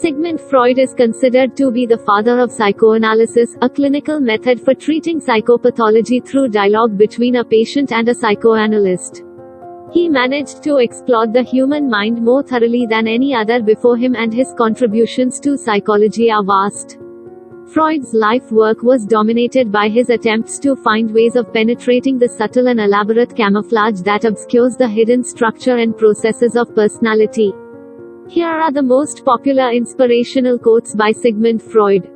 Sigmund Freud is considered to be the father of psychoanalysis, a clinical method for treating psychopathology through dialogue between a patient and a psychoanalyst. He managed to explore the human mind more thoroughly than any other before him, and his contributions to psychology are vast. Freud's life work was dominated by his attempts to find ways of penetrating the subtle and elaborate camouflage that obscures the hidden structure and processes of personality. Here are the most popular inspirational quotes by Sigmund Freud.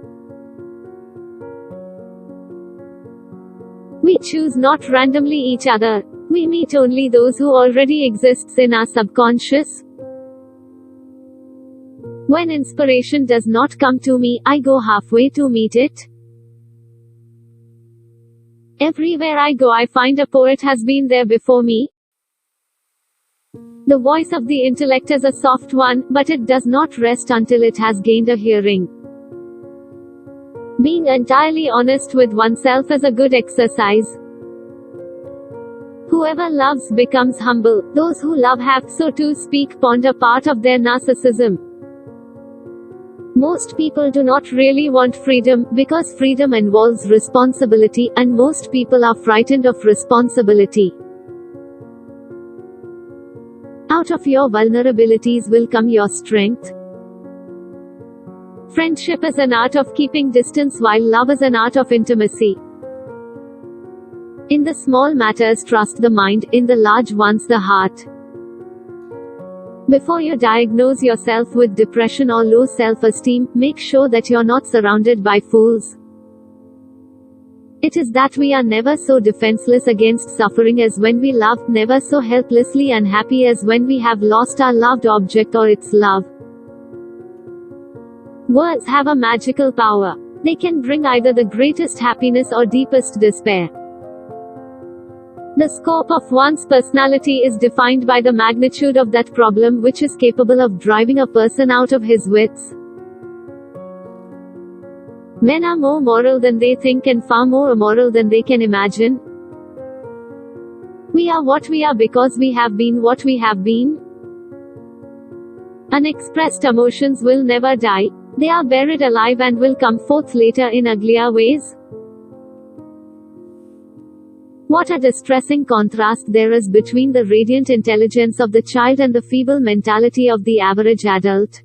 We choose not randomly each other. We meet only those who already exists in our subconscious. When inspiration does not come to me, I go halfway to meet it. Everywhere I go, I find a poet has been there before me. The voice of the intellect is a soft one, but it does not rest until it has gained a hearing. Being entirely honest with oneself is a good exercise. Whoever loves becomes humble. Those who love have, so to speak, pawned a part of their narcissism. Most people do not really want freedom, because freedom involves responsibility, and most people are frightened of responsibility. Out of your vulnerabilities will come your strength. Friendship is an art of keeping distance, while love is an art of intimacy. In the small matters trust the mind, in the large ones the heart. Before you diagnose yourself with depression or low self-esteem, make sure that you're not surrounded by fools. It is that we are never so defenseless against suffering as when we love, never so helplessly unhappy as when we have lost our loved object or its love. Words have a magical power. They can bring either the greatest happiness or deepest despair. The scope of one's personality is defined by the magnitude of that problem which is capable of driving a person out of his wits. Men are more moral than they think and far more immoral than they can imagine. We are what we are because we have been what we have been. Unexpressed emotions will never die. They are buried alive and will come forth later in uglier ways. What a distressing contrast there is between the radiant intelligence of the child and the feeble mentality of the average adult.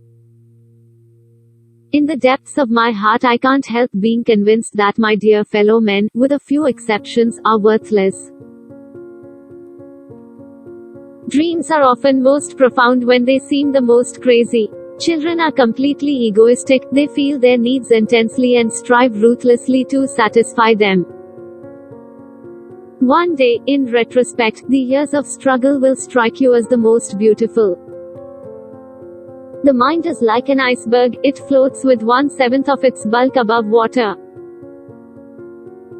In the depths of my heart, I can't help being convinced that my dear fellow men, with a few exceptions, are worthless. Dreams are often most profound when they seem the most crazy. Children are completely egoistic, they feel their needs intensely and strive ruthlessly to satisfy them. One day, in retrospect, the years of struggle will strike you as the most beautiful. The mind is like an iceberg, it floats with 1/7 of its bulk above water.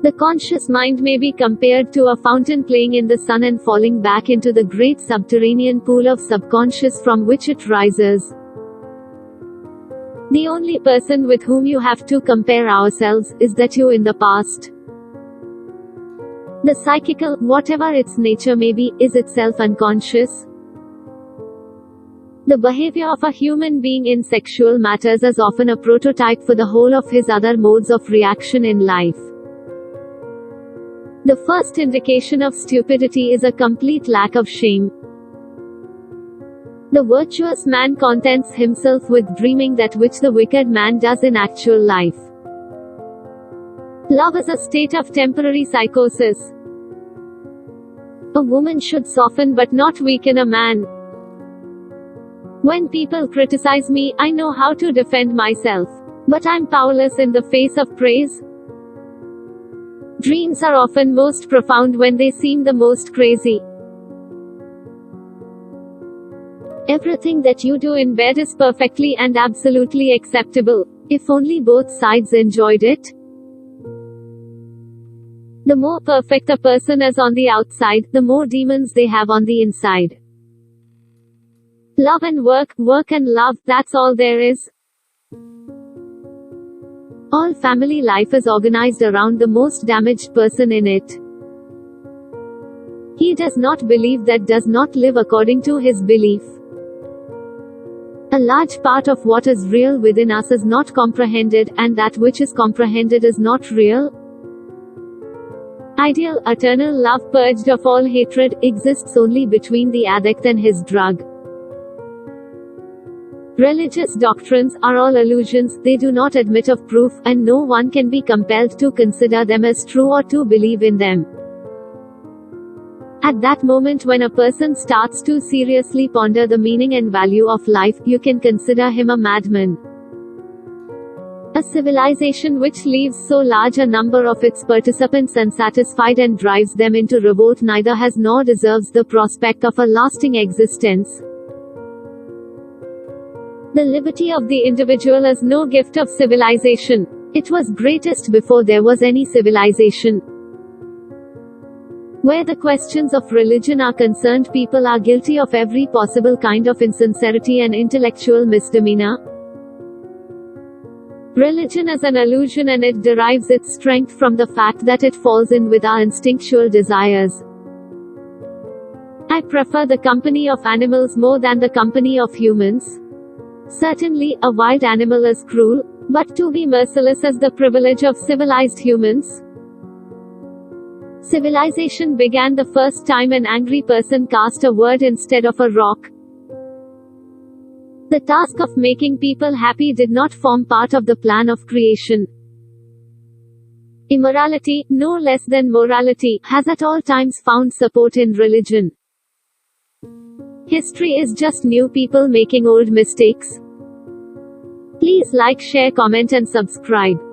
The conscious mind may be compared to a fountain playing in the sun and falling back into the great subterranean pool of subconscious from which it rises. The only person with whom you have to compare ourselves is that you in the past. The psychical, whatever its nature may be, is itself unconscious. The behavior of a human being in sexual matters is often a prototype for the whole of his other modes of reaction in life. The first indication of stupidity is a complete lack of shame. The virtuous man contents himself with dreaming that which the wicked man does in actual life. Love is a state of temporary psychosis. A woman should soften but not weaken a man. When people criticize me, I know how to defend myself. But I'm powerless in the face of praise. Dreams are often most profound when they seem the most crazy. Everything that you do in bed is perfectly and absolutely acceptable, if only both sides enjoyed it. The more perfect a person is on the outside, the more demons they have on the inside. Love and work, work and love, that's all there is. All family life is organized around the most damaged person in it. He does not believe that does not live according to his belief. A large part of what is real within us is not comprehended, and that which is comprehended is not real. Ideal, eternal love purged of all hatred, exists only between the addict and his drug. Religious doctrines are all illusions, they do not admit of proof, and no one can be compelled to consider them as true or to believe in them. At that moment when a person starts to seriously ponder the meaning and value of life, you can consider him a madman. A civilization which leaves so large a number of its participants unsatisfied and drives them into revolt neither has nor deserves the prospect of a lasting existence. The liberty of the individual is no gift of civilization. It was greatest before there was any civilization. Where the questions of religion are concerned, people are guilty of every possible kind of insincerity and intellectual misdemeanor. Religion is an illusion and it derives its strength from the fact that it falls in with our instinctual desires. I prefer the company of animals more than the company of humans. Certainly, a wild animal is cruel, but to be merciless is the privilege of civilized humans. Civilization began the first time an angry person cast a word instead of a rock. The task of making people happy did not form part of the plan of creation. Immorality, no less than morality, has at all times found support in religion. History is just new people making old mistakes. Please like, share, comment and subscribe.